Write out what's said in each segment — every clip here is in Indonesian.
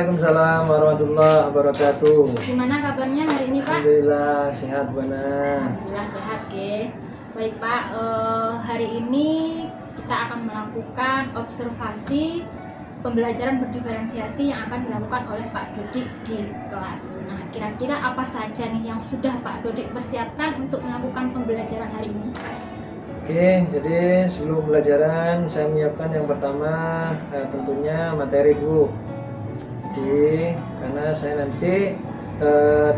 Waalaikumsalam warahmatullahi wabarakatuh. Gimana kabarnya hari ini, Pak? Alhamdulillah sehat, Bana. Alhamdulillah sehat, ke. Baik, Pak. Hari ini kita akan melakukan observasi pembelajaran berdiferensiasi yang akan dilakukan oleh Pak Dodik di kelas. Nah, kira-kira apa saja nih yang sudah Pak Dodik persiapkan untuk melakukan pembelajaran hari ini? Oke, jadi sebelum pembelajaran saya menyiapkan yang pertama tentunya materi Bu. Jadi karena saya nanti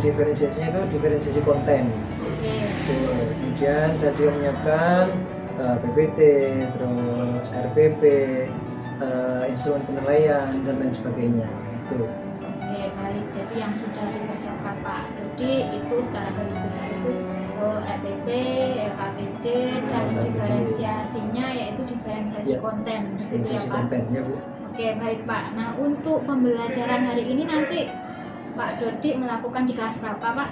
diferensiasinya itu diferensiasi konten. Oke. Kemudian saya juga menyiapkan PPT, terus RPP, instrumen penilaian dan lain sebagainya. Itu. Oke, baik. Jadi yang sudah dipersiapkan Pak Dodik itu secara garis besar itu RPP, RKPD, dan diferensiasinya yaitu diferensiasi konten. Diferensiasi konten, ya Bu. Oke, baik Pak. Nah, untuk pembelajaran hari ini nanti Pak Dodik melakukan di kelas berapa, Pak?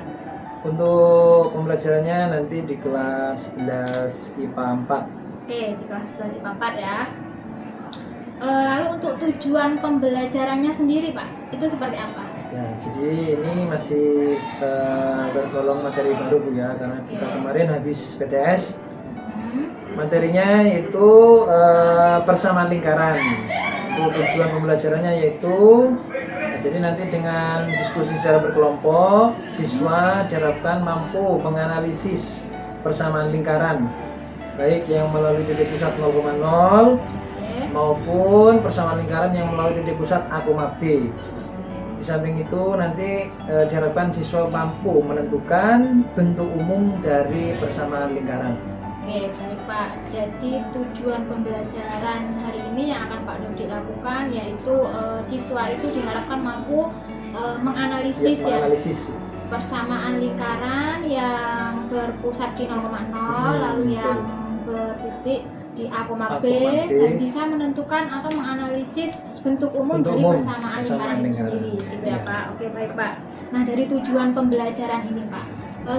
Untuk pembelajarannya nanti di kelas 11 IPA 4. Oke, di kelas 11 IPA 4 ya. Lalu untuk tujuan pembelajarannya sendiri, Pak, itu seperti apa? Ya, jadi ini masih tergolong materi baru Bu ya, karena kita kemarin habis PTS. Materinya itu persamaan lingkaran. Untuk tujuan pembelajarannya yaitu jadi nanti dengan diskusi secara berkelompok, siswa diharapkan mampu menganalisis persamaan lingkaran, baik yang melalui titik pusat 0,0 maupun persamaan lingkaran yang melalui titik pusat A, B. Di samping itu nanti diharapkan siswa mampu menentukan bentuk umum dari persamaan lingkaran. Oke, baik Pak. Jadi tujuan pembelajaran hari ini yang akan Pak Dodik lakukan yaitu siswa itu diharapkan mampu menganalisis persamaan lingkaran yang berpusat di 0,0 lalu yang bertitik di A, B dan bisa menentukan atau menganalisis bentuk umum dari persamaan lingkaran itu sendiri, gitu ya Pak. Oke, baik Pak. Nah, dari tujuan pembelajaran ini Pak,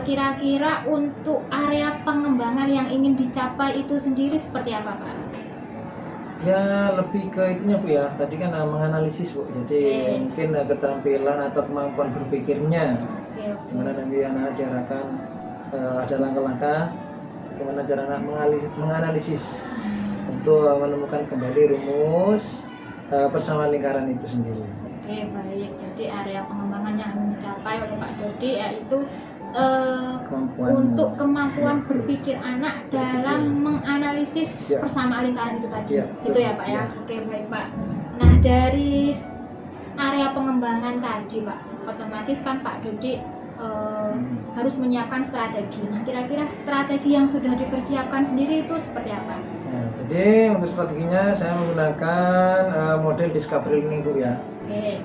kira-kira untuk area pengembangan yang ingin dicapai itu sendiri seperti apa Pak? Ya lebih ke itunya Bu ya, tadi kan menganalisis Bu, jadi mungkin keterampilan atau kemampuan berpikirnya, dimana nanti anak-anak diarahkan ada langkah-langkah bagaimana cara anak menganalisis untuk menemukan kembali rumus persamaan lingkaran itu sendiri. Oke, baik. Jadi area pengembangan yang ingin dicapai oleh Pak Dodik yaitu untuk kemampuan berpikir anak dalam menganalisis persamaan lingkaran itu tadi, gitu ya Pak ya. Oke, baik Pak. Nah, dari area pengembangan tadi Pak, otomatis kan Pak Dodik harus menyiapkan strategi. Nah, kira-kira strategi yang sudah dipersiapkan sendiri itu seperti apa? Nah, jadi untuk strateginya saya menggunakan model discovery ini Bu ya.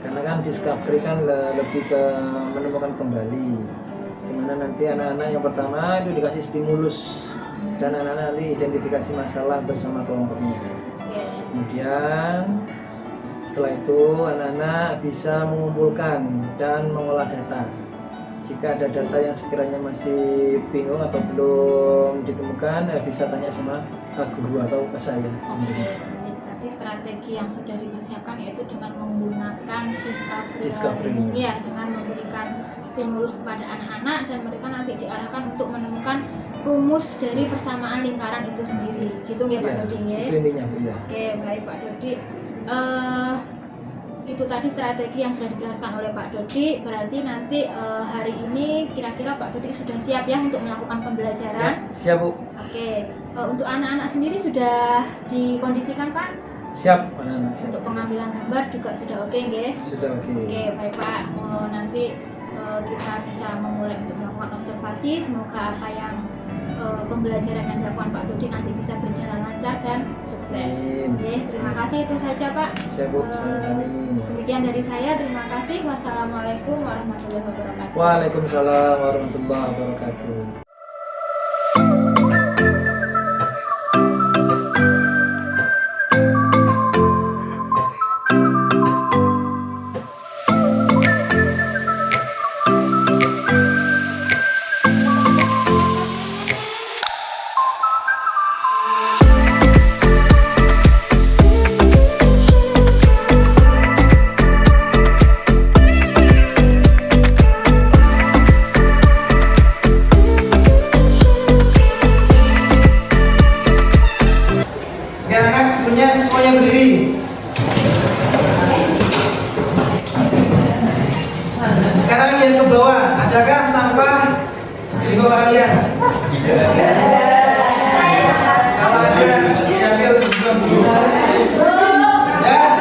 Karena kan discovery kan lebih ke menemukan kembali. Dimana nanti anak-anak yang pertama itu dikasih stimulus dan anak-anak nanti identifikasi masalah bersama kelompoknya. Kemudian setelah itu anak-anak bisa mengumpulkan dan mengolah data. Jika ada data yang sekiranya masih bingung atau belum ditemukan, bisa tanya sama guru atau ke saya. Berarti strategi yang sudah dipersiapkan yaitu dengan menggunakan discovery. Ya, dengan memberikan stimulus kepada anak-anak dan mereka nanti diarahkan untuk menemukan rumus dari persamaan lingkaran itu sendiri. Gitu ya Pak Dodik ya. Itu intinya Bu ya. Oke, baik Pak Dodik. Itu tadi strategi yang sudah dijelaskan oleh Pak Dodik. Berarti nanti hari ini kira-kira Pak Dodik sudah siap ya untuk melakukan pembelajaran? Ya, siap Bu. Oke, untuk anak-anak sendiri sudah dikondisikan Pak? Siap, anak-anak siap. Untuk pengambilan gambar juga sudah oke guys? Sudah oke. Oke, baik Pak. Nanti kita bisa memulai untuk melakukan observasi. Semoga apa yang pembelajaran yang dilakukan Pak Dodik nanti bisa berjalan lancar dan sukses. Oke, terima kasih, itu saja Pak. Siap Bu, demikian dari saya, terima kasih. Wassalamualaikum warahmatullahi wabarakatuh. Waalaikumsalam warahmatullahi wabarakatuh. Sekarang yang ke bawah, adakah sampah di bawah kalian? Kalau ada, diambil dibuang dulu. Ya.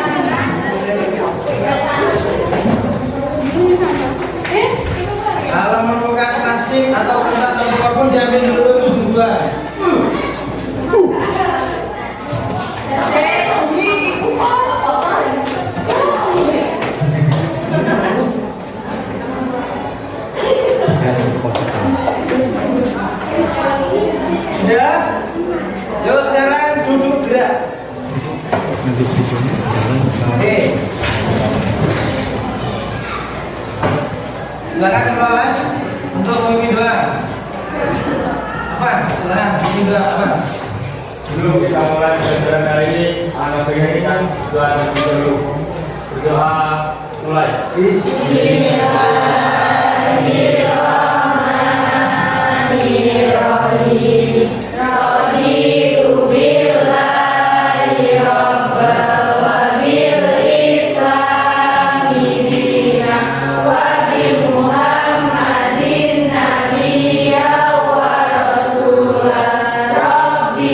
Kalau menemukan plastik atau kertas atau apapun diambil dulu terus dibuang. Sudah? Yuk sekarang duduk gerak. Nanti videonya jalan sama. Oke. Silakan ke kelas untuk memimpin doa. Apa? Silakan memimpin doa apa? Sebelum kita mulai pelajaran kali ini, anak bagian kita doa dan dulu. Berdoa mulai. Bismillahirrahmanirrahim. Raditu billahi rabban wa bil islami dinan wa bi Muhammadin nabiyya wa rasulah. Rabbi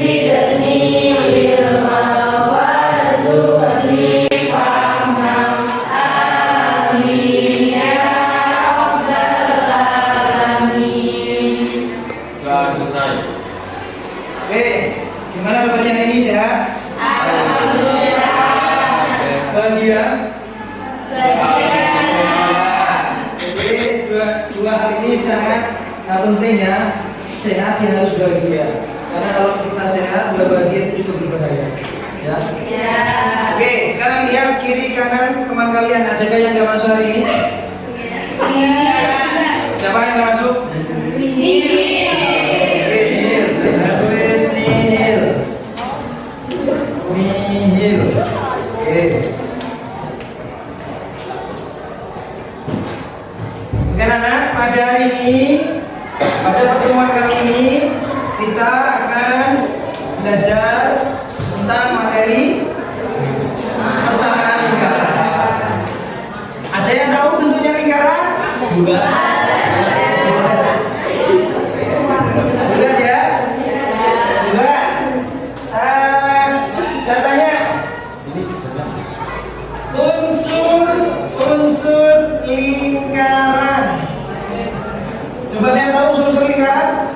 zidni ilma warzuqni fahma. Amin ya rabbal alamin. Selesai. Oke, gimana bacaan ini sehat? Bahagia? Oke, dua hal ini sangat penting ya. Sehat ya harus bahagia. Karena kalau kita sehat, nggak bahagia itu juga berbahaya. Ya. Oke, sekarang lihat kiri kanan teman kalian. Adakah yang nggak masuk hari ini? Siapa yang nggak masuk? Nihil, saya tulis nihil. Nihil. Oke. Oke anak, pada hari ini, pada pertemuan kali ini kita akan belajar tentang materi persamaan lingkaran. Ada yang tahu bentuknya lingkaran? Bulat ya? Bulat. Saya tanya, unsur lingkaran. Coba ada yang tahu unsur lingkaran?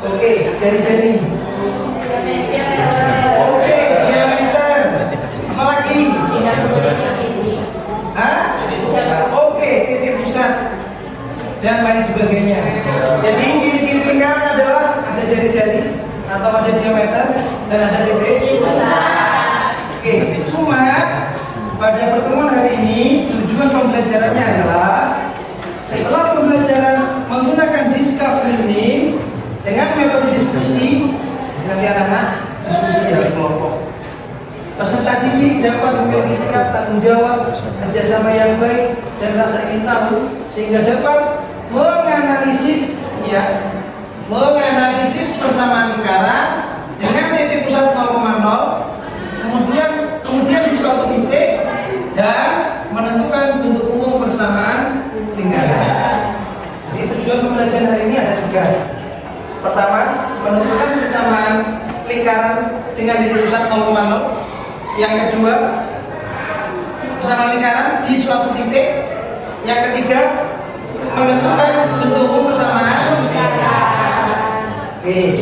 Oke, jari-jari. Oke, diameter. Apalagi? Hah? Oke, titik pusat dan lain sebagainya. Jadi ciri-ciri lingkaran adalah ada jari-jari atau ada diameter dan ada titik pusat. Oke, cuma pada pertemuan hari ini tujuan pembelajarannya adalah setelah pembelajaran menggunakan discovery learning dengan metode diskusi, nanti anak-anak diskusi dari kelompok. Peserta didik dapat memiliki sikap tanggung jawab, kerjasama yang baik, dan rasa ingin tahu sehingga dapat menganalisis persamaan lingkaran dengan titik pusat 0,0, kemudian di suatu titik dan menentukan bentuk umum persamaan lingkaran. Jadi tujuan pembelajaran hari ini ada 3. Pertama, menentukan persamaan lingkaran dengan titik pusat 0,0. Yang kedua, persamaan lingkaran di suatu titik. Yang ketiga, menentukan bentuk umum persamaan lingkaran. Oke.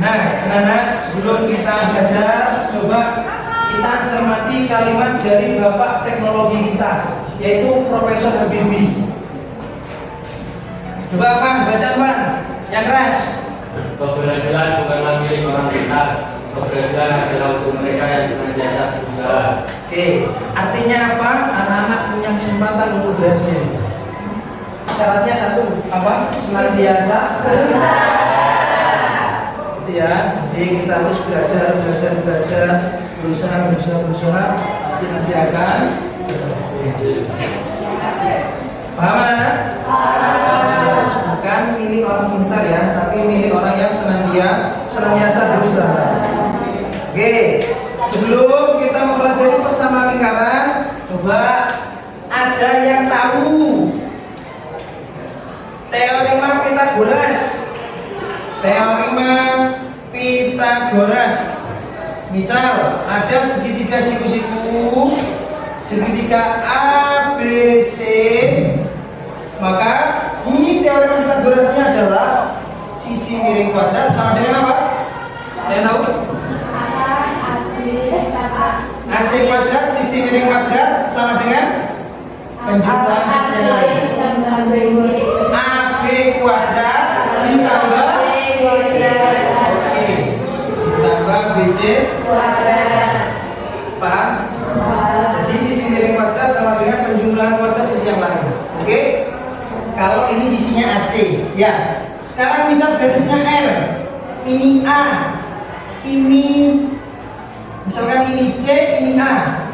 Nah, anak-anak, sebelum kita belajar, coba kita cermati kalimat dari Bapak Teknologi kita, yaitu Profesor Habibie. Coba Pak, baca Pak, yang keras. Keberhasilan bukanlah milik orang pintar. Keberhasilan adalah untuk mereka yang senantiasa berusaha. Oke, artinya apa? Anak-anak punya kesempatan untuk berhasil. Syaratnya satu, apa? Senantiasa berusaha. Gitu ya. Jadi kita harus belajar, berusaha, pasti nanti akan berhasil. Paham anak? Bukan milih orang pintar ya, tapi milih orang yang senantiasa berusaha. Oke, sebelum kita mempelajari persamaan ada segitiga siku-siku, segitiga ABC, maka bunyi teorema Pitagorasnya adalah sisi miring kuadrat sama dengan apa? Ada yang tahu? AC kuadrat sisi miring kuadrat sama dengan penjumlahan sisi yang lain. AB kuadrat ditambah ditambah BC kuadrat. Paham? Jadi sisi miring kuadrat sama dengan penjumlahan kuadrat sisi yang lain. Oke? Kalau ini sisinya AC, ya. Sekarang misal garisnya R, ini A, ini misalkan ini C, ini A,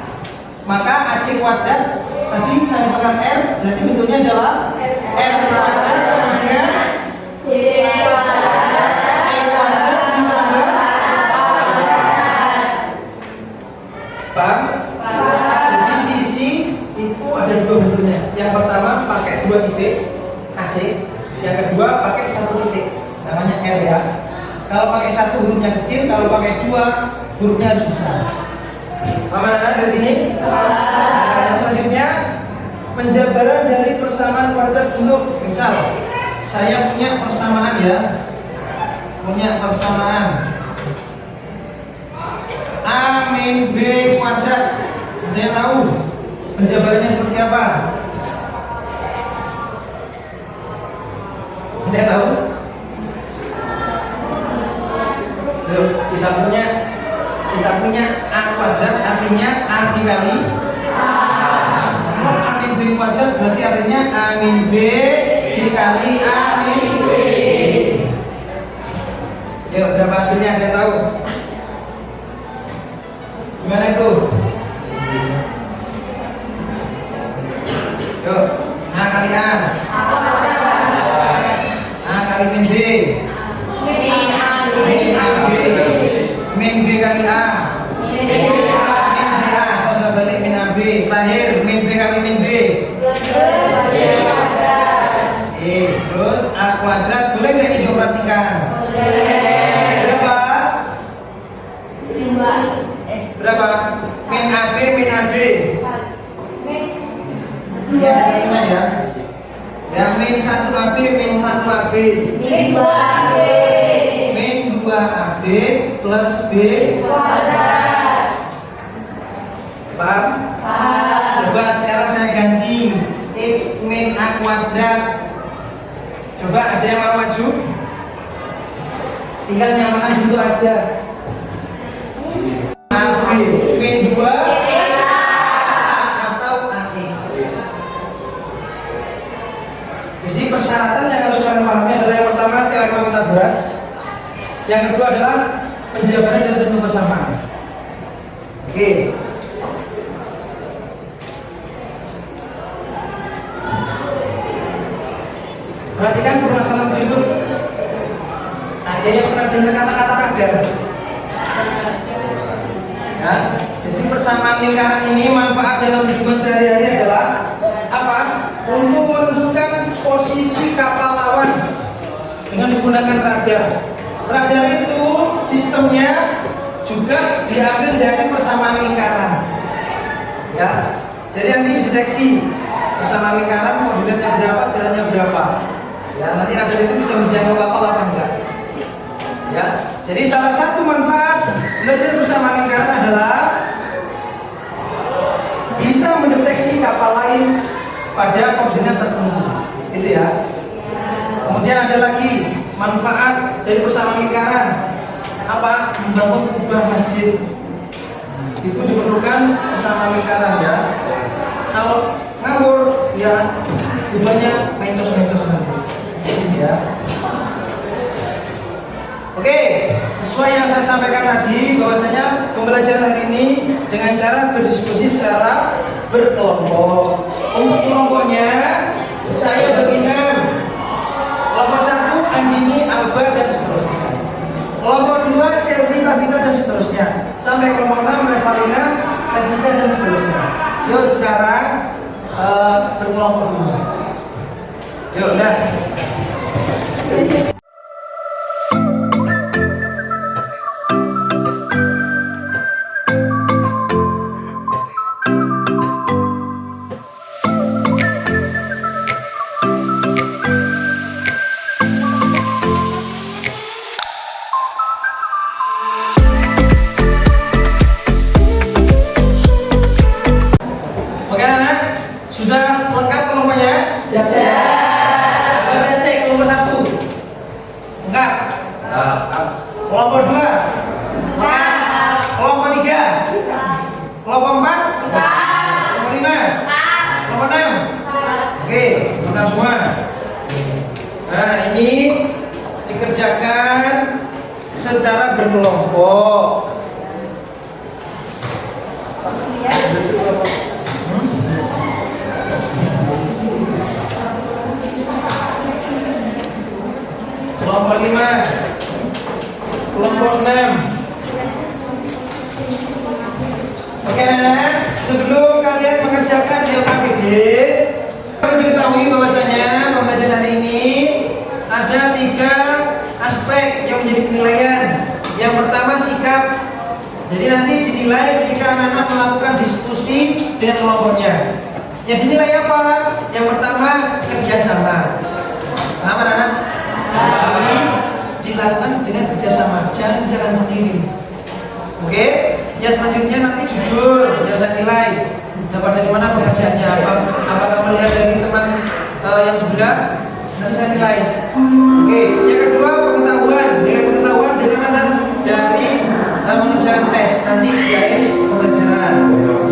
maka AC kuadrat tadi saya misalkan R, berarti bentuknya adalah R kuadrat sama dengan C kuadrat ditambah. Paham? Jadi sisi itu ada dua bentuknya. Yang pertama pakai 2 titik AC, yang kedua pakai 1 titik, namanya R ya. Kalau pakai 1 hurufnya kecil, kalau pakai 2 hurufnya harus besar. Paham anak-anak dari sini? Nah, selanjutnya penjabaran dari persamaan kuadrat bentuk. Misal saya punya persamaan ya, punya persamaan A min B kuadrat. Ada yang tahu penjabarannya seperti apa? Ada yang tahu? Loh, kita punya A kuadrat artinya A dikali A. Kalau A min B kuadrat berarti artinya A min B dikali A min B. Yuk, berapa hasilnya? Ada yang tahu? Gimana itu? Yuk, A kali A. A kali min B. Min A B. Min B kali A. Min B A. Atau sebalik min A B. Terakhir min B kali min B. Terus A kuadrat boleh nggak dioperasikan? Berapa? Berapa? Min AB, min AB. Ya, ya. Ya, min 1 AB, min 1 AB. Min 2 AB. Min 2 AB plus B kuadrat. Paham? Paham. Coba sekarang saya ganti X min A kuadrat. Coba ada yang mau maju? Tinggal nyamakan dulu aja. AB min 2 atau AX. Jadi persyaratan yang harus kalian pahami adalah yang pertama teorema Pythagoras, yang kedua adalah penjabaran dari bentuk persamaan. Oke. Perhatikan permasalahan berikut. Ada yang pernah dengar kata-kata radar? Ya, jadi persamaan lingkaran ini manfaat dalam kehidupan sehari-hari adalah apa? Untuk menentukan posisi kapal lawan dengan menggunakan radar. Radar itu sistemnya juga diambil dari persamaan lingkaran. Ya, jadi nanti dideteksi persamaan lingkaran koordinatnya berapa, jalannya berapa. Ya, nanti radar itu bisa menjangkau kapal apa enggak. Ya, jadi salah satu manfaat belajar bersama lingkaran adalah bisa mendeteksi kapal lain pada koordinat tertentu, gitu ya. Kemudian ada lagi manfaat dari bersama lingkaran, apa? Membangun kubah masjid. Itu diperlukan bersama lingkaran ya. Kalau ngawur, ya kubahnya mencos-mencos nanti, ya. Oke, sesuai yang saya sampaikan tadi bahwasanya pembelajaran hari ini dengan cara berdiskusi secara berkelompok. Untuk kelompoknya saya bagi 6. Kelompok 1 Andini, Alba dan seterusnya. Kelompok 2 Chelsea, Tabita dan seterusnya. Sampai kelompok 6 Revalina, Jessica dan seterusnya. Yuk sekarang berkelompok dulu. Yuk, dah. Sudah lengkap kelompoknya? Sudah. Coba saya cek kelompok 1. Lengkap. Kelompok 2. Lengkap. Kelompok 3. Kelompok 4. Kelompok 5. Kelompok 6. Oke, lengkap semua. Nah, ini dikerjakan secara berkelompok. Kelompok 5, kelompok 6. Oke anak-anak, sebelum kalian mengerjakan LKPD, perlu diketahui bahwasanya pembelajaran hari ini ada 3 aspek yang menjadi penilaian. Yang pertama sikap. Jadi nanti dinilai ketika anak-anak melakukan diskusi dengan kelompoknya. Yang dinilai apa? Yang pertama kerjasama. Paham anak-anak? Jadi dilakukan dengan kerjasama, jangan kerjakan sendiri. Oke? Yang selanjutnya nanti jujur, jangan saya nilai. Dapat dari mana pekerjaannya? Apakah melihat dari teman yang sebelah? Nanti saya nilai. Oke. Yang kedua pengetahuan. Nilai pengetahuan dari mana? Dari mengerjakan tes nanti di akhir pembelajaran.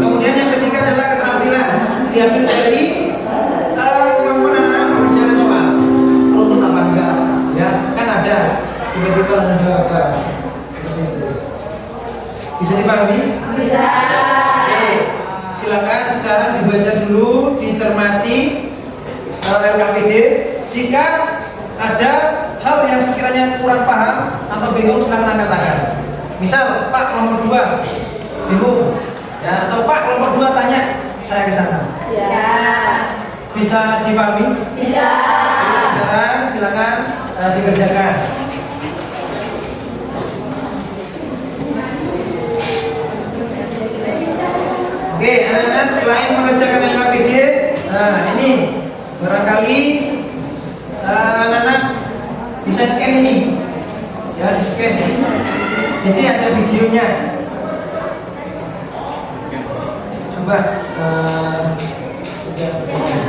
Kemudian yang ketiga adalah keterampilan. Diambil dari kemampuan anak-anak mengerjakan soal. Runtut apa enggak? Ya, kan ada. Tiba-tiba langsung jawaban. Seperti itu. Bisa dipahami? Bisa. Oke. Silakan sekarang dibaca dulu, dicermati LKPD. Jika ada hal yang sekiranya kurang paham atau bingung, silakan angkat tangan. Misal, Pak kelompok 2 bingung, ya, atau Pak kelompok 2 tanya, saya ke sana. Ya. Bisa dipahami? Bisa. Sekarang silakan dikerjakan. Oke, anak-anak selain mengerjakan LKPD, nah ini barangkali anak-anak bisa scan ini, ya di scan. Jadi ada videonya. Coba oke, coba ya.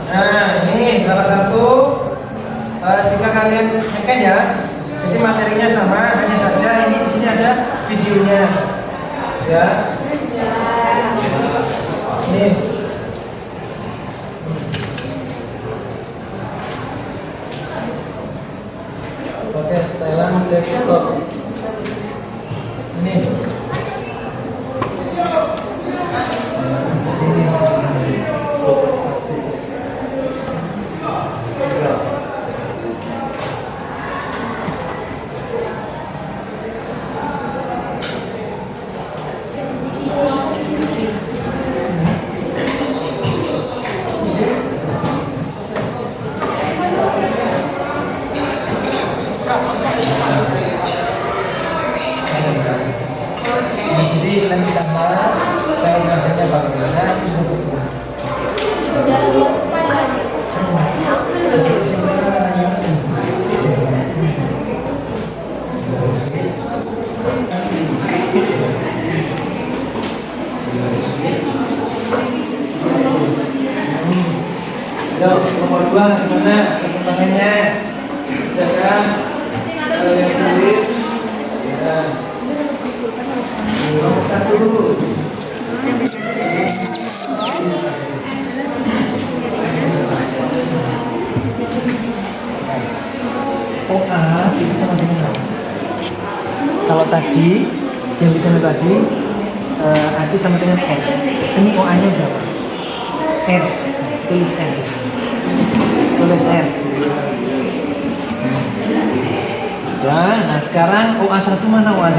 Nah, ini salah satu jika kalian scan ya. Jadi materinya sama, hanya saja ini di sini ada videonya. Ya. Ini. Pakai setelan desktop. Ini. Jadi nanti sama saya rasanya bagaimana Yo, nomor 2 gimana tangannya? Sudah kan? Kalau yang sulit ya. Nomor 1 di yang di sana tadi AC sama dengan R. Ini OA-nya berapa? R. Tulis R di sini. Tulis R. Ya, nah sekarang OA1 mana OA1?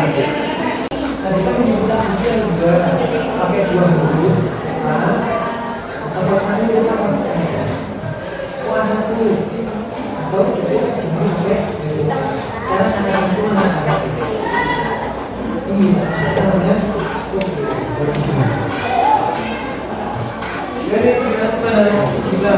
Tadi kan kita hasil juga pakai 2 huruf. OA1 atau sekarang ada yang mana? Jadi bisa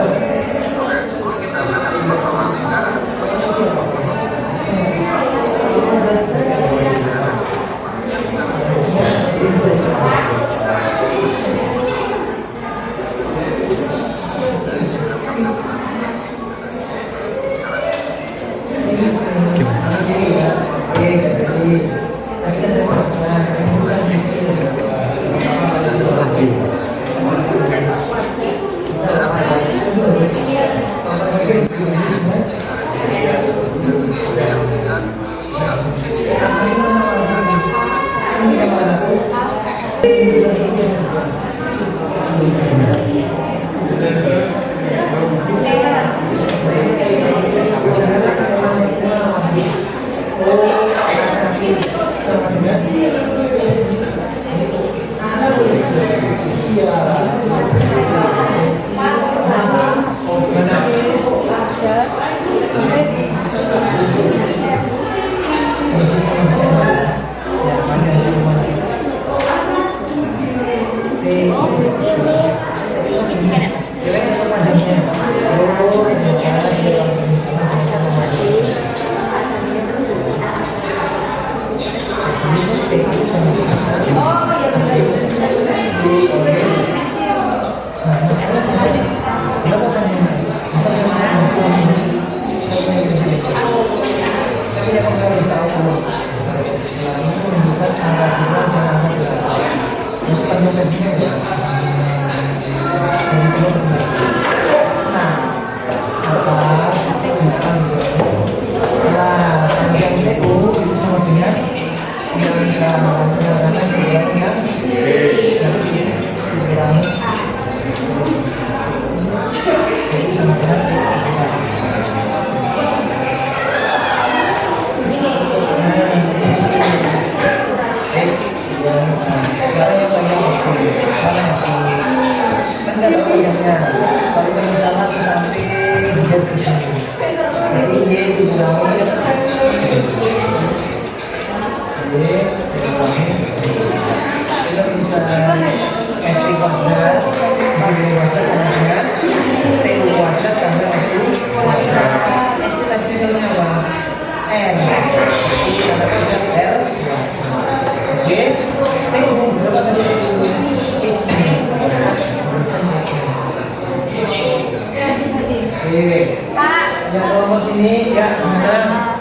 yang kelompok sini ya mana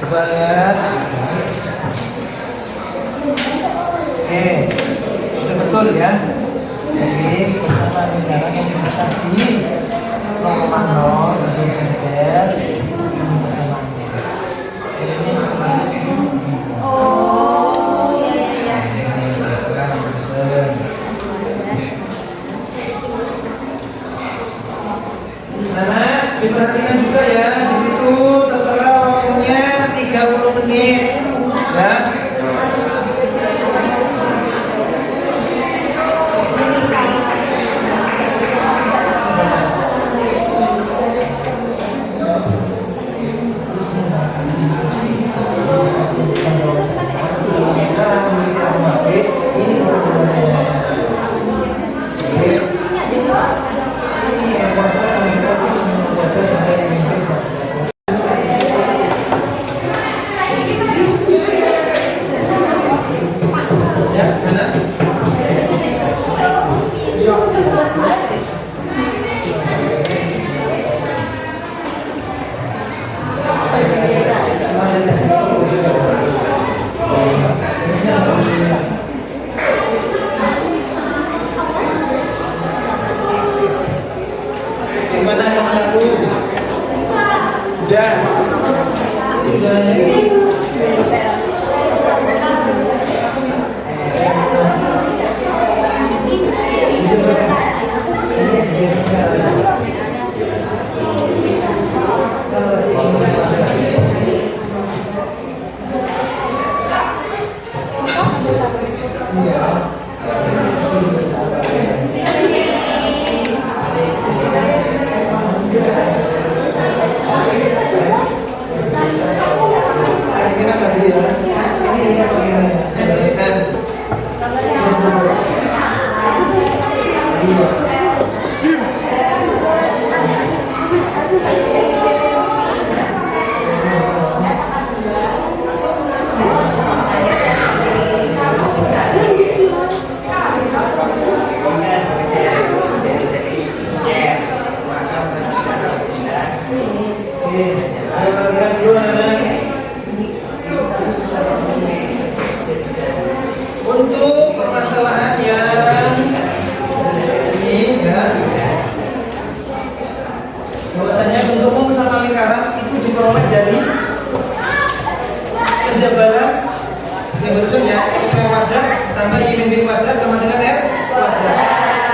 banget. Sudah betul ya. Jadi persamaan negara yang kita di kelompok 0 berjejer persamaannya. Oh iya. Nah, diperhatikan juga ya, di situ tertera waktunya 30 menit ya. Iya. Ini kan kasih ya. Untuk permasalahan yang ini ya, bahwasanya bentuk umum sama lingkaran itu diperoleh dari penjabaran yang barusan ya, X kuadrat tambah Y min B kuadrat sama dengan R kuadrat.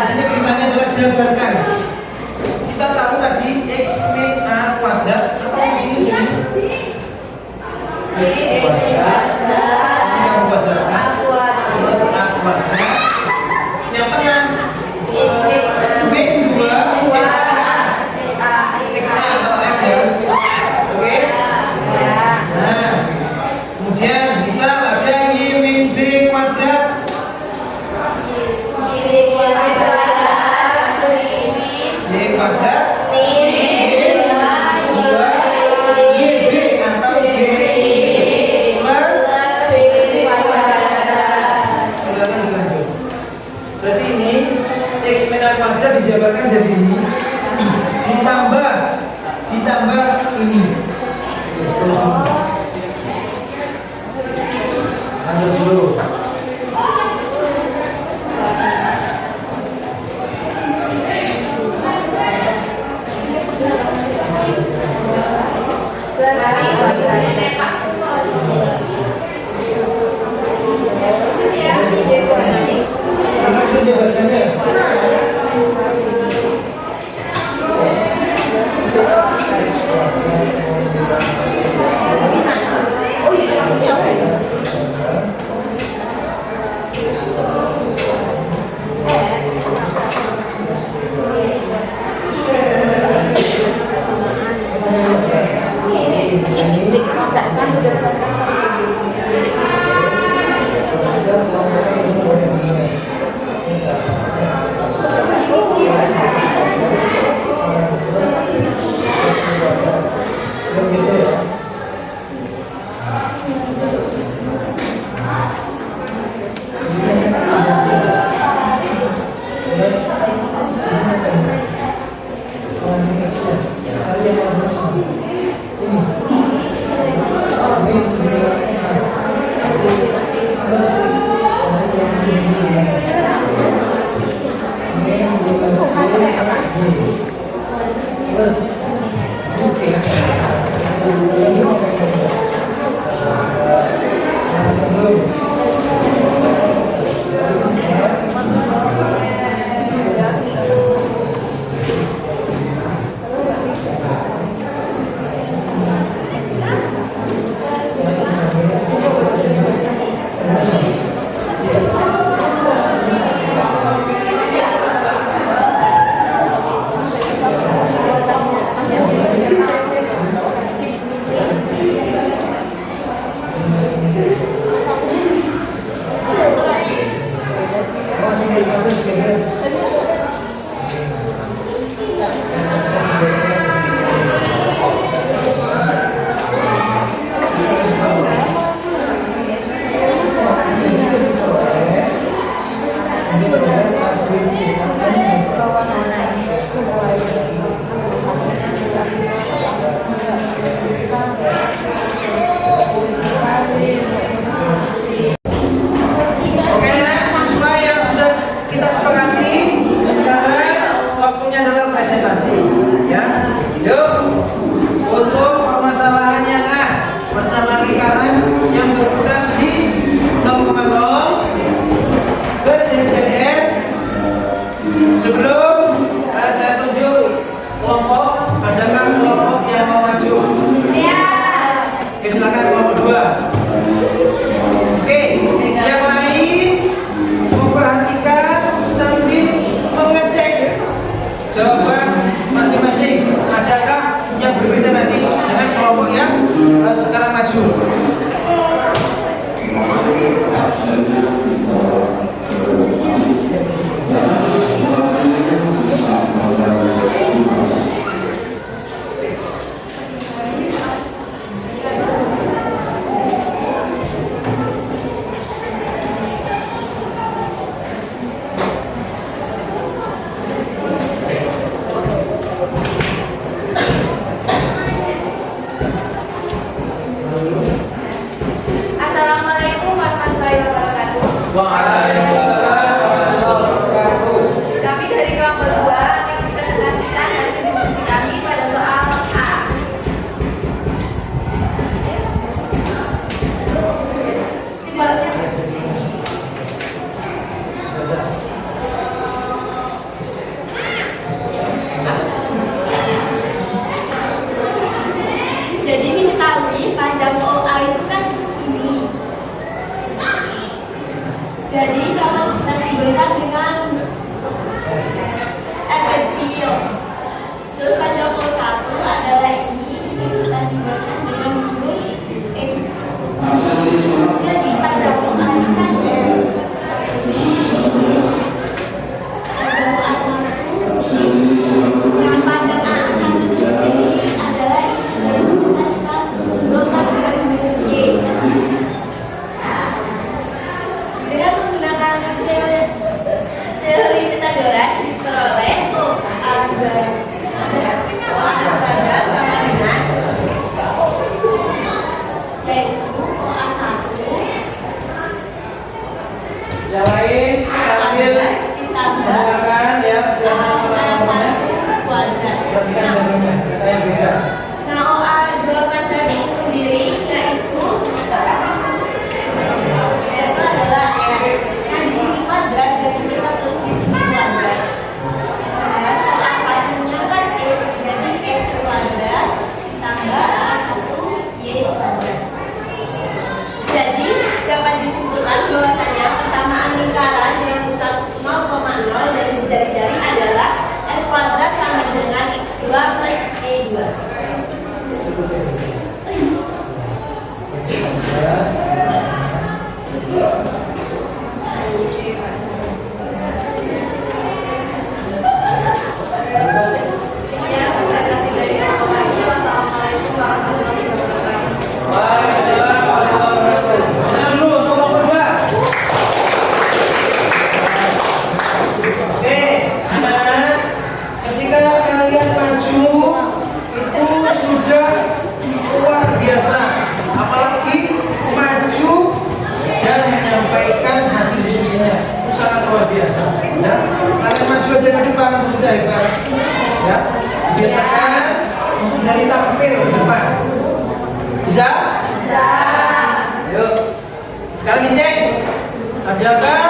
Di sini perintahnya adalah jabarkan. Kita tahu tadi X min A kuadrat apa yang di sini? X kuadrat plus A kuadrat. Yang tengah min 2 X A atau X ya. Oke. Nah, kemudian bisa ada Y min B kuadrat. Y kuadrat YB atau B plus. Silakan dilanjut. Berarti ini X min A kuadrat dijabarkan jadi ini ditambah ini. Oke, seterusnya. Lanjut dulu. Langsung jabarkannya. Waalaikumsalam warahmatullahi wabarakatuh. Kami dari kelompok 2 akan mempresentasikan hasil diskusi kami pada soal A. Simbolnya jadi diketahui panjang OA itu kan ini. Jadi dapat kita simbolkan dengan R kecil. Terus panjang O1 adalah ini, bisa kita simbolkan dengan huruf X. Jadi panjang OA ini kan panjang OA1. Yang panjang A1 itu sendiri adalah ini, yang bisa kita simbolkan dengan huruf Y. Dengan menggunakan teori Pythagoras diperoleh OA kuadrat sama dengan yaitu OA1 Yang lain sambil ditambah menggunakan ya OA1 kuadrat. perhatikan jadwalnya, kata yang beda. Nah, OA2 kuadrat itu sendiri yaitu adalah R. Nah, di sini kuadrat, jadi kita terus di sini kuadrat. Dan OA1-nya kan X, jadi X kuadrat ditambah OA1 Y kuadrat. Jadi dapat disimpulkan bahwasanya persamaan lingkaran yang pusat 0,0 dan jari-jari adalah R kuadrat sama dengan X2 plus Y2. sekian presentasi dari kelompok kami. Wassalamualaikum warahmatullahi wabarakatuh. Waalaikumsalam warahmatullahi wabarakatuh. Senang dulu untuk kelompok 2. Oke, anak-anak, ketika kalian maju itu sudah luar biasa, apalagi maju dan menyampaikan hasil diskusinya itu sangat luar biasa. Ya, kalian maju aja ke depan itu sudah hebat. Ya, biasakan untuk dari tampil ke depan. Bisa? Bisa. Yuk, sekarang dicek. Adakah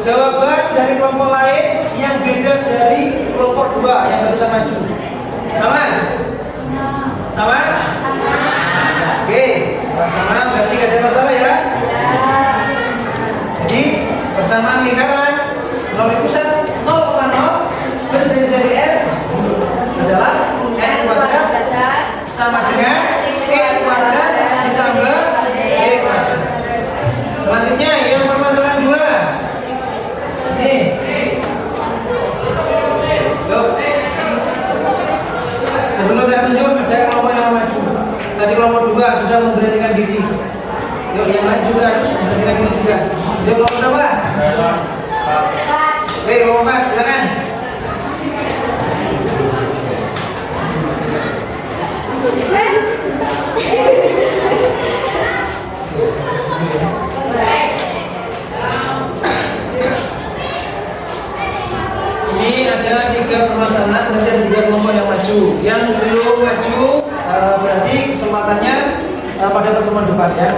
jawaban dari kelompok lain yang beda dari kelompok 2 yang barusan maju? Sama? Sama? Oke, kalau sama berarti gak ada masalah ya? Jadi persamaan lingkaran melalui pusat 0,0 berjari-jari R adalah R kuadrat sama dengan E kuadrat ditambah Y kuadrat. Selanjutnya yang permasalahan 2. Nih. Yuk. Sebelum saya tunjuk ada kelompok yang maju. Tadi kelompok 2 sudah memberanikan diri. Yuk, yang lain juga harus memberanikan diri juga. Yuk, kelompok berapa? Oke, kelompok 4, silakan. Ini ada 3 permasalahan, berarti ada 3 kelompok yang maju. Yang belum maju berarti kesempatannya pada pertemuan depan ya.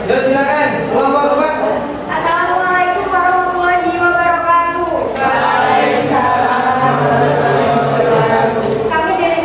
Yuk silakan, kelompok 4. Assalamualaikum warahmatullahi wabarakatuh. Kami dari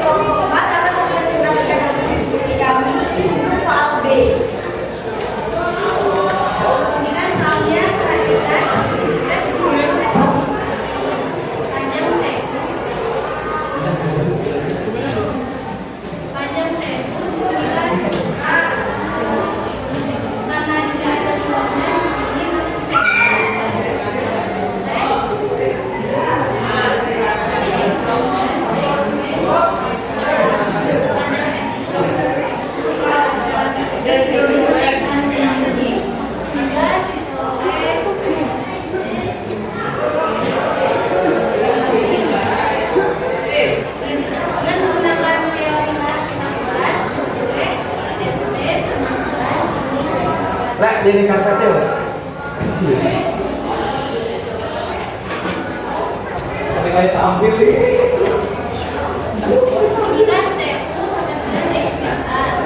ada di karpetnya loh. Tapi kayak tampil nih. Ini kan tempo sampai dengan ekspertan.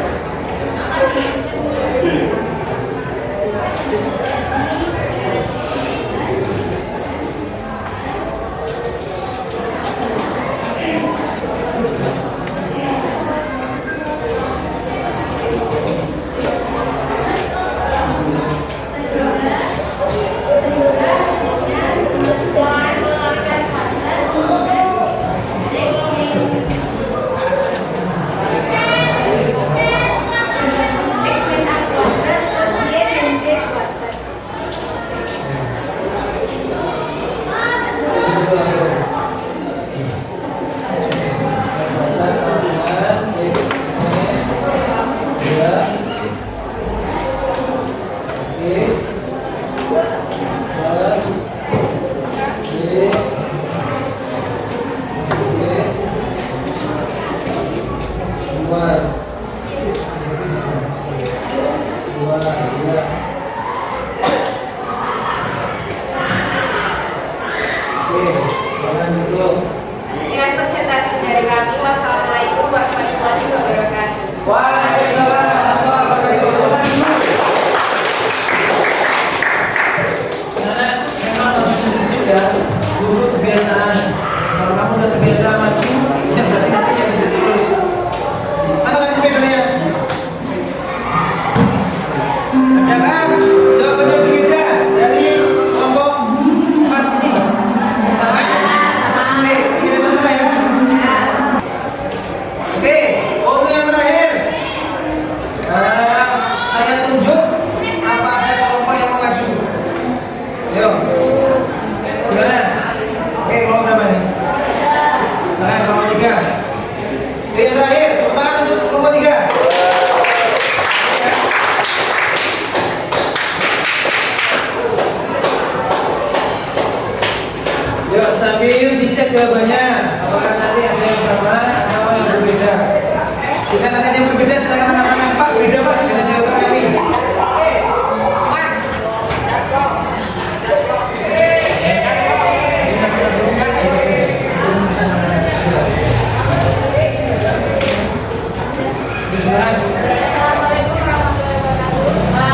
Dengan presentasi dari kami, wassalamualaikum warahmatullahi wabarakatuh. Waalaikumsalam warahmatullahi wabarakatuh. Karena memang harus duduk ya, duduk kebiasaan. Kalau kamu udah terbiasa maju, ya berarti nanti jadi terus. Mana lagi sepedanya? Ada kan? Jawabannya berbeda dari kelompok 4 ini. Sama ya? Oke, ini masalah ya. Oke, waktu yang terakhir. Saya tunjuk apa ada kelompok yang mau maju. Ayo. Gimana? Oke, kelompok berapa nih? Nah, kelompok 3. Oke, yang terakhir, tangan untuk kelompok 3. Yuk, sambil dicek jawabannya. Apakah nanti ada yang sama atau yang berbeda? Jika nanti ada yang berbeda, silakan angkat tangan. Pak, beda Pak dengan jawaban kami.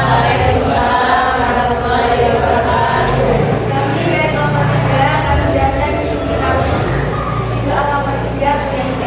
Assalamualaikum warahmatullahi wabarakatuh. Kami dari kelompok 3 akan menjelaskan diskusi kami. Soal nomor 3 PNT.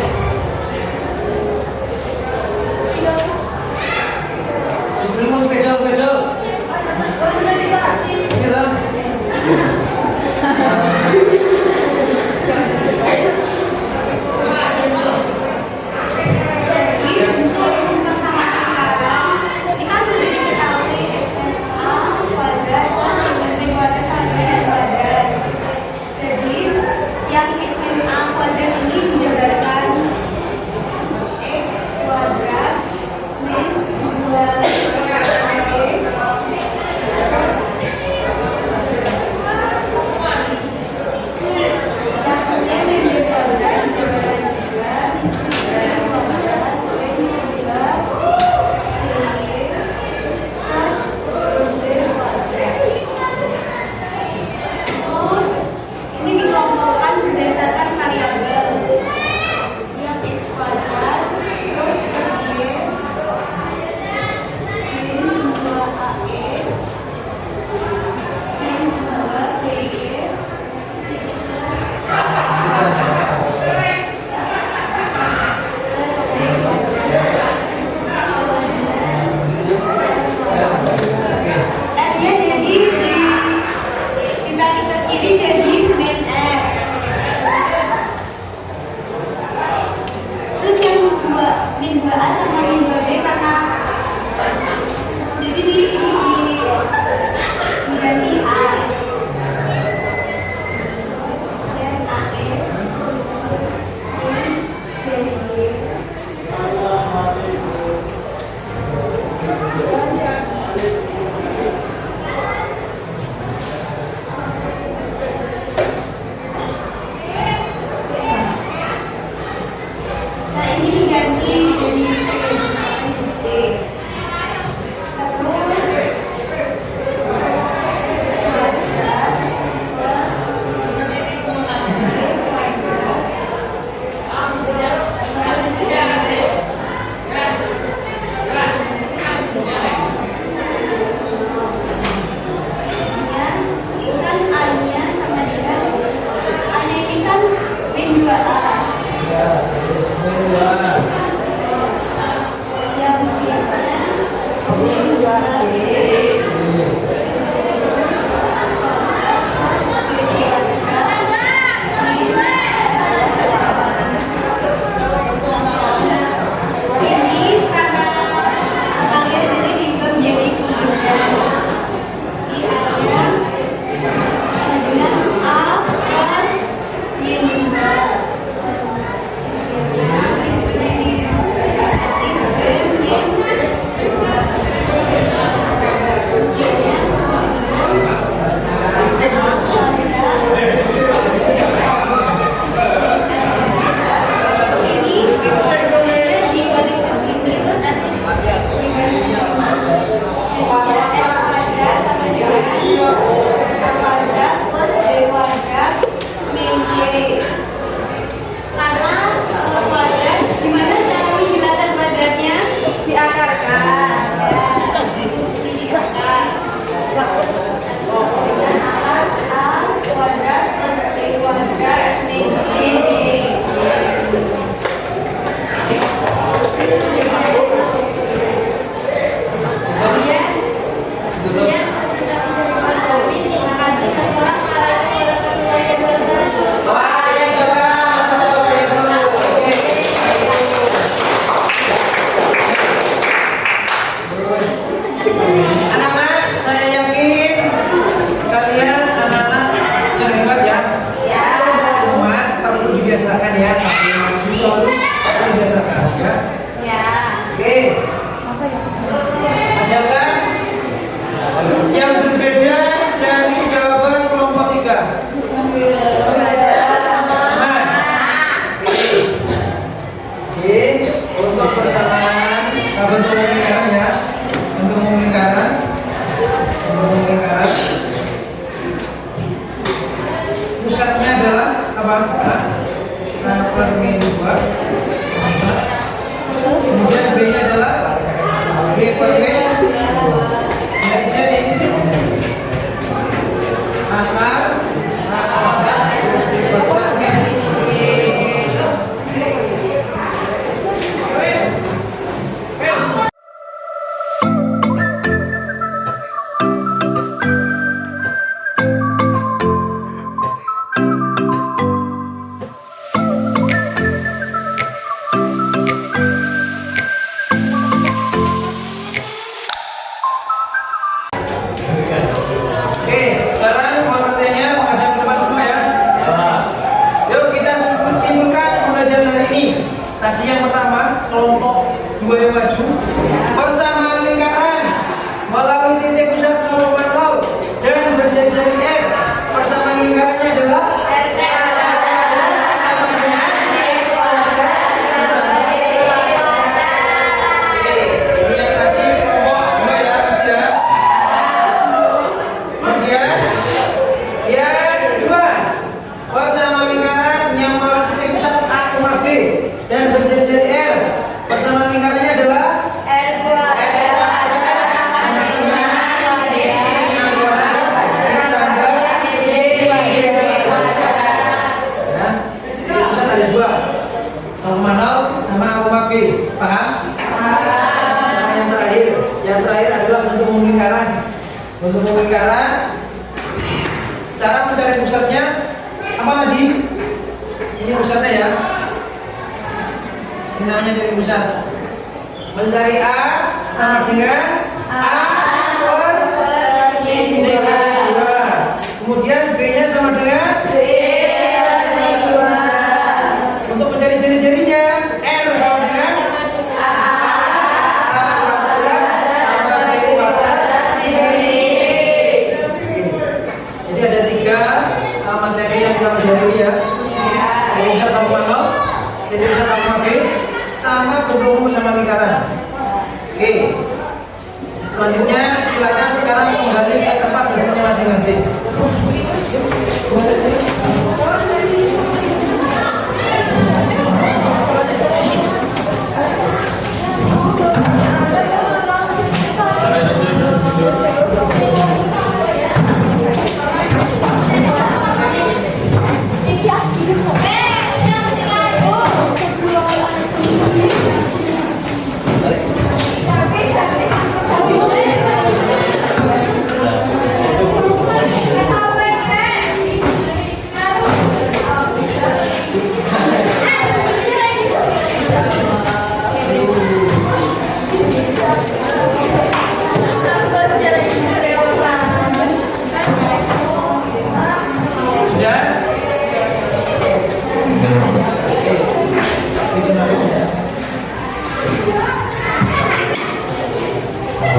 Selanjutnya silakan sekarang kembali ke tempat duduknya masing-masing. Sudah?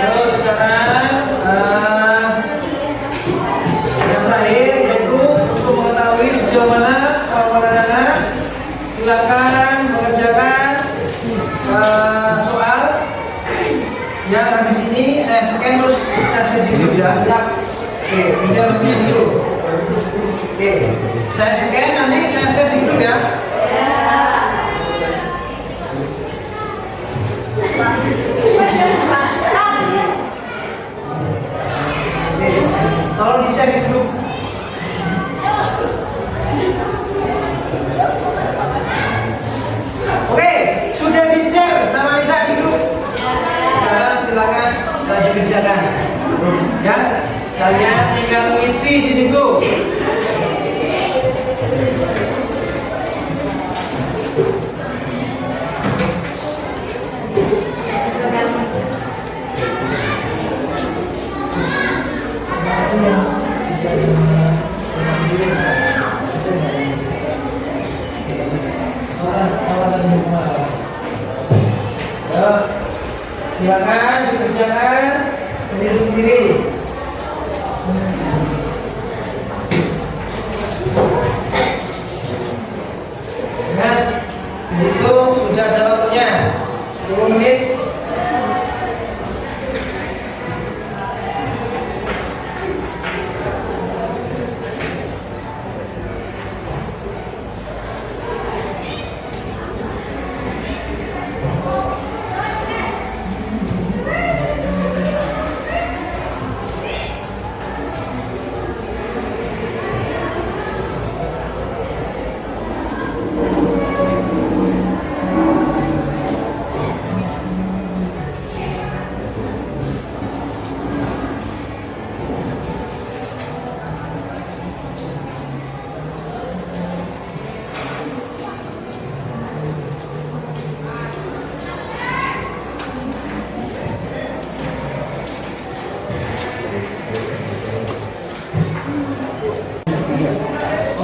Terus sekarang yang terakhir yaitu untuk mengetahui sejauh mana kemampuan anak, silakan mengerjakan soal yang habis ini saya scan terus saya share di grup ya. Oke, tinggal punya dulu. Oke, saya scan nanti saya share di grup ya. Tolong di-share di grup. Oke, sudah di-share sama Nisa di grup. Sekarang silakan dikerjakan. Ya, kalian tinggal ngisi di situ. Silakan dikerjakan sendiri-sendiri. Ingat, itu sudah ada waktunya 10 menit.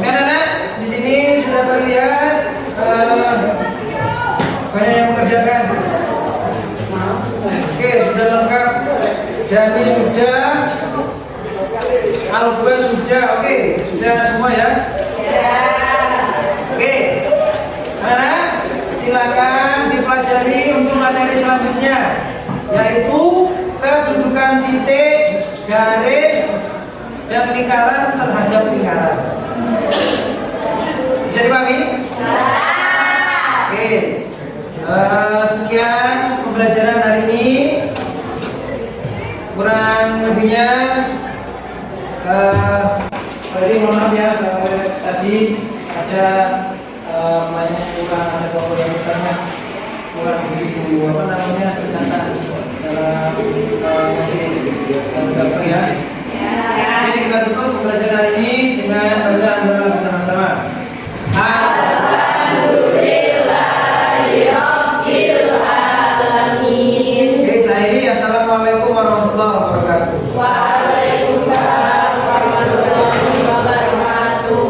Oke anak, di sini sudah terlihat banyak yang mengerjakan. Oke, sudah lengkap. Dani sudah, Alba sudah. Oke, sudah semua ya. Oke, anak, silakan dipelajari untuk materi selanjutnya, yaitu kedudukan titik, garis, dan lingkaran terhadap lingkaran. Bisa dipahami? Oke. Sekian pembelajaran hari ini. Kurang lebihnya tadi mohon maaf ya, tadi ada banyak kurang ada beberapa yang bertanya kurang begitu cekatan dalam masih server ya. Jadi kita tutup pembelajaran hari ini dengan bacaan doa bersama-sama. Alhamdulillahirabbil alamin. Oke, saya ini assalamualaikum warahmatullahi wabarakatuh. Waalaikumsalam warahmatullahi wabarakatuh.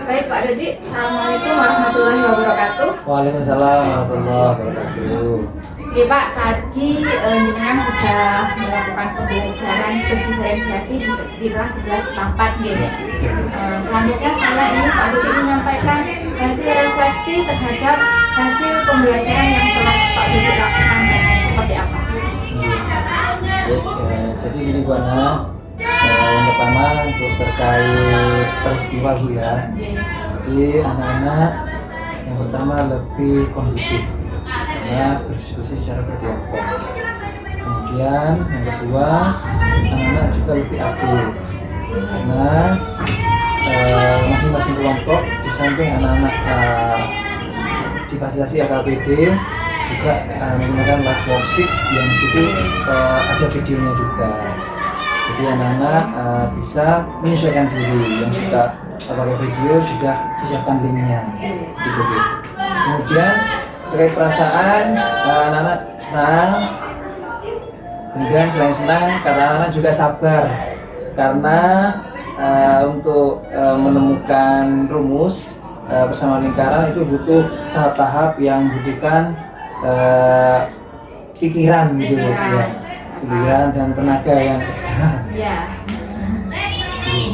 Baik Pak Dodi, assalamualaikum warahmatullahi wabarakatuh. Waalaikumsalam warahmatullahi wabarakatuh. Oke Pak, tadi jenengan sudah melakukan pembelajaran berdiferensiasi di kelas 11/4 gitu. Selanjutnya saya ini Pak Dodi menyampaikan hasil refleksi terhadap hasil pembelajaran yang telah Pak Dodi lakukan dan seperti apa? Jadi gini Bu Ana, yang pertama untuk terkait peristiwa Bu ya. Jadi anak-anak yang pertama lebih kondusif karena berdiskusi secara berkelompok. Kemudian yang kedua, anak-anak juga lebih aktif karena masing-masing kelompok di samping anak-anak difasilitasi LKPD juga menggunakan live worksheet yang di situ ada videonya juga. Jadi anak-anak bisa menyesuaikan diri, yang suka pakai video sudah disiapkan linknya gitu Bu. Kemudian terkait perasaan, anak-anak senang. Kemudian selain senang, karena anak-anak juga sabar karena untuk menemukan rumus persamaan lingkaran itu butuh tahap-tahap yang membutuhkan pikiran gitu Bu, ya. Pikiran dan tenaga yang ekstra. Ya.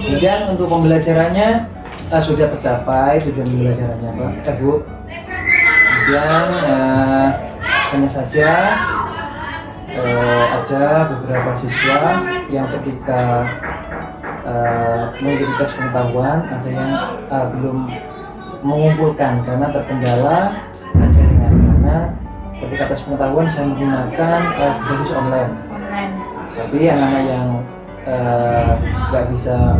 Kemudian untuk pembelajarannya sudah tercapai tujuan pembelajarannya Pak, Bu. Kemudian hanya saja ada beberapa siswa yang ketika mengikuti tes pengetahuan ada yang belum mengumpulkan karena terkendala jaringan, karena ketika tes pengetahuan saya menggunakan berbasis online. Tapi anak-anak yang nggak bisa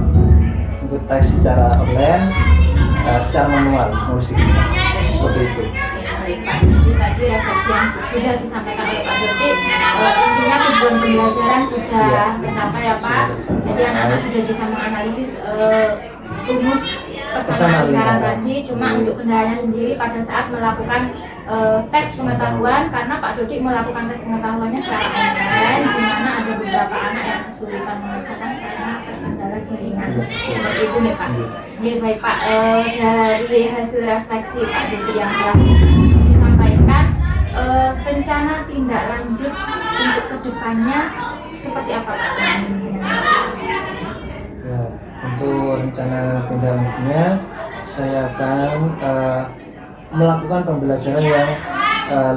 ikut tes secara online, secara manual harus dikirim seperti itu. Baik Pak, jadi tadi refleksi yang sudah disampaikan oleh Pak Dodi, intinya tujuan pembelajaran sudah tercapai ya Pak. Jadi anak-anak sudah bisa menganalisis rumus persamaan lingkaran tadi. Cuma untuk kendalanya sendiri pada saat melakukan tes pengetahuan, karena Pak Dodi melakukan tes pengetahuannya secara online, di mana ada beberapa anak yang kesulitan mengerjakan karena terkendala jaringan. Seperti itu nih Pak. Oke, baik Pak, dari hasil refleksi Pak Dodi yang telah disampaikan, rencana tindak lanjut untuk kedepannya seperti apa Pak? Ya, untuk rencana tindak lanjutnya saya akan melakukan pembelajaran yang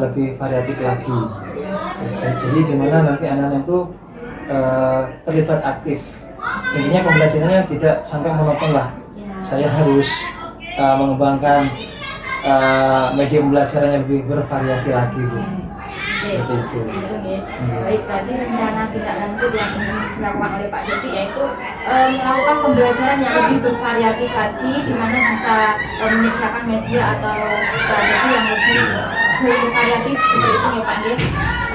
lebih variatif lagi. Jadi di mana nanti anak-anak itu terlibat aktif. Intinya pembelajarannya tidak sampai monoton lah. Saya harus mengembangkan media pembelajaran yang lebih bervariasi lagi Bu. Seperti itu. Baik, berarti rencana tindak lanjut yang ingin dilakukan oleh Pak Dodi yaitu melakukan pembelajaran yang lebih bervariatif lagi, di mana bisa menyediakan media atau strategi yang lebih bervariatif seperti itu ya Pak.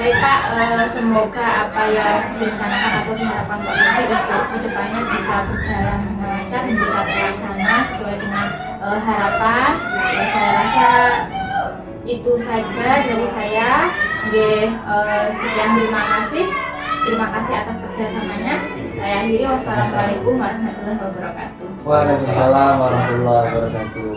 Baik Pak, semoga apa yang direncanakan atau diharapkan Pak Dodi untuk kedepannya bisa berjalan dengan lancar dan bisa terlaksana sesuai dengan harapan. Saya rasa itu saja dari saya. Sekian, terima kasih atas kerjasamanya. Saya akhiri, wassalamualaikum warahmatullahi wabarakatuh. Waalaikumsalam warahmatullahi wabarakatuh.